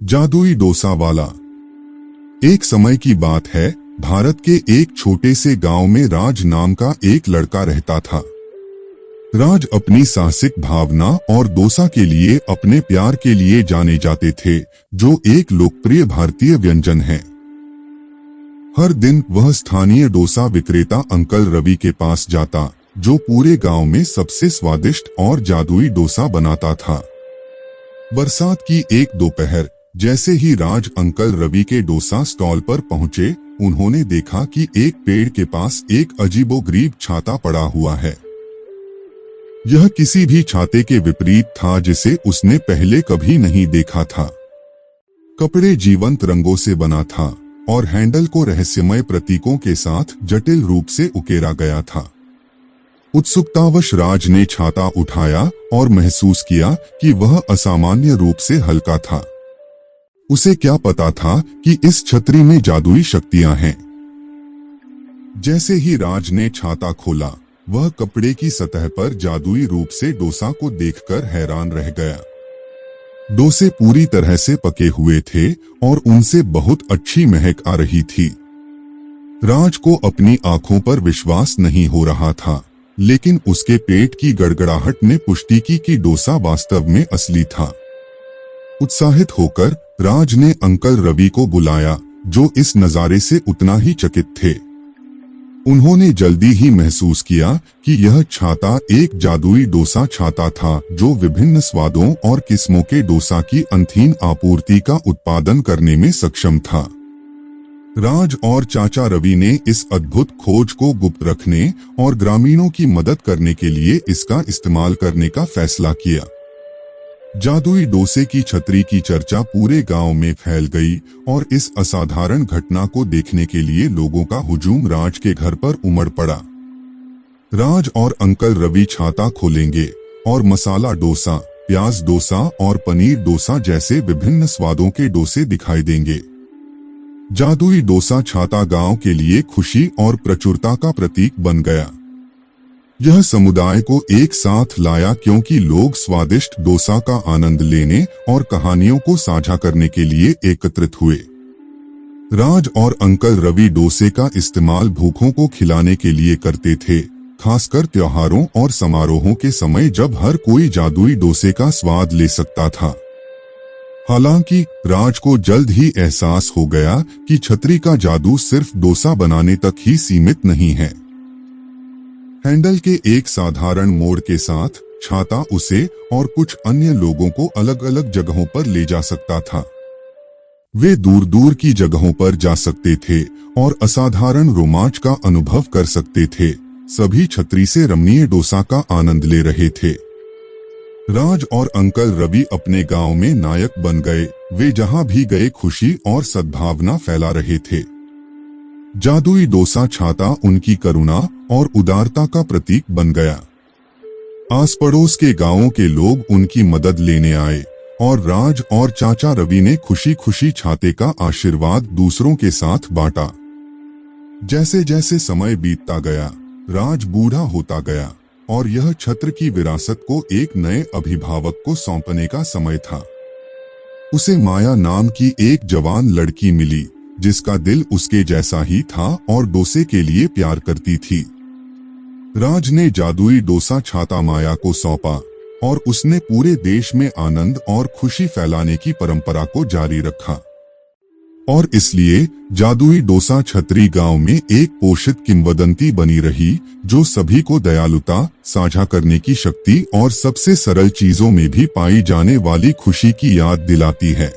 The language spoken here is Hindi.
जादुई डोसा वाला। एक समय की बात है, भारत के एक छोटे से गांव में राज नाम का एक लड़का रहता था। राज अपनी साहसिक भावना और डोसा के लिए अपने प्यार के लिए जाने जाते थे, जो एक लोकप्रिय भारतीय व्यंजन है। हर दिन वह स्थानीय डोसा विक्रेता अंकल रवि के पास जाता, जो पूरे गांव में सबसे स्वादिष्ट और जादुई डोसा बनाता था। बरसात की एक दोपहर, जैसे ही राज अंकल रवि के डोसा स्टॉल पर पहुंचे, उन्होंने देखा कि एक पेड़ के पास एक अजीबोगरीब छाता पड़ा हुआ है। यह किसी भी छाते के विपरीत था जिसे उसने पहले कभी नहीं देखा था। कपड़े जीवंत रंगों से बना था और हैंडल को रहस्यमय प्रतीकों के साथ जटिल रूप से उकेरा गया था। उत्सुकतावश राज ने छाता उठाया और महसूस किया कि वह असामान्य रूप से हल्का था। उसे क्या पता था कि इस छतरी में जादुई शक्तियां हैं। जैसे ही राज ने छाता खोला, वह कपड़े की सतह पर जादुई रूप से डोसा को देखकर हैरान रह गया। डोसे पूरी तरह से पके हुए थे और उनसे बहुत अच्छी महक आ रही थी। राज को अपनी आंखों पर विश्वास नहीं हो रहा था, लेकिन उसके पेट की गड़गड़ाहट ने पुष्टि की कि डोसा वास्तव में असली था। उत्साहित होकर राज ने अंकल रवि को बुलाया, जो इस नजारे से उतना ही चकित थे। उन्होंने जल्दी ही महसूस किया कि यह छाता एक जादुई डोसा छाता था, जो विभिन्न स्वादों और किस्मों के डोसा की अनथीन आपूर्ति का उत्पादन करने में सक्षम था। राज और चाचा रवि ने इस अद्भुत खोज को गुप्त रखने और ग्रामीणों की मदद करने के लिए इसका इस्तेमाल करने का फैसला किया। जादुई डोसे की छतरी की चर्चा पूरे गांव में फैल गई और इस असाधारण घटना को देखने के लिए लोगों का हुजूम राज के घर पर उमड़ पड़ा। राज और अंकल रवि छाता खोलेंगे और मसाला डोसा, प्याज डोसा और पनीर डोसा जैसे विभिन्न स्वादों के डोसे दिखाई देंगे। जादुई डोसा छाता गांव के लिए खुशी और प्रचुरता का प्रतीक बन गया। यह समुदाय को एक साथ लाया क्योंकि लोग स्वादिष्ट डोसा का आनंद लेने और कहानियों को साझा करने के लिए एकत्रित हुए। राज और अंकल रवि डोसे का इस्तेमाल भूखों को खिलाने के लिए करते थे, खासकर त्योहारों और समारोहों के समय जब हर कोई जादुई डोसे का स्वाद ले सकता था। हालांकि राज को जल्द ही एहसास हो गया कि छतरी का जादू सिर्फ डोसा बनाने तक ही सीमित नहीं है। हैंडल के एक साधारण मोड़ के साथ छाता उसे और कुछ अन्य लोगों को अलग अलग जगहों पर ले जा सकता था। वे दूर दूर की जगहों पर जा सकते थे और असाधारण रोमांच का अनुभव कर सकते थे। सभी छतरी से रमणीय डोसा का आनंद ले रहे थे। राज और अंकल रवि अपने गांव में नायक बन गए। वे जहां भी गए खुशी और सद्भावना फैला रहे थे। जादुई डोसा छाता उनकी करुणा और उदारता का प्रतीक बन गया। आस पड़ोस के गांवों के लोग उनकी मदद लेने आए और राज और चाचा रवि ने खुशी खुशी छाते का आशीर्वाद दूसरों के साथ बांटा। जैसे जैसे समय बीतता गया, राज बूढ़ा होता गया और यह छत्र की विरासत को एक नए अभिभावक को सौंपने का समय था। उसे माया नाम की एक जवान लड़की मिली, जिसका दिल उसके जैसा ही था और डोसे के लिए प्यार करती थी। राज ने जादुई डोसा छाता माया को सौंपा और उसने पूरे देश में आनंद और खुशी फैलाने की परंपरा को जारी रखा। और इसलिए जादुई डोसा छतरी गांव में एक पोषित किंवदंती बनी रही, जो सभी को दयालुता, साझा करने की शक्ति और सबसे सरल चीजों में भी पाई जाने वाली खुशी की याद दिलाती है।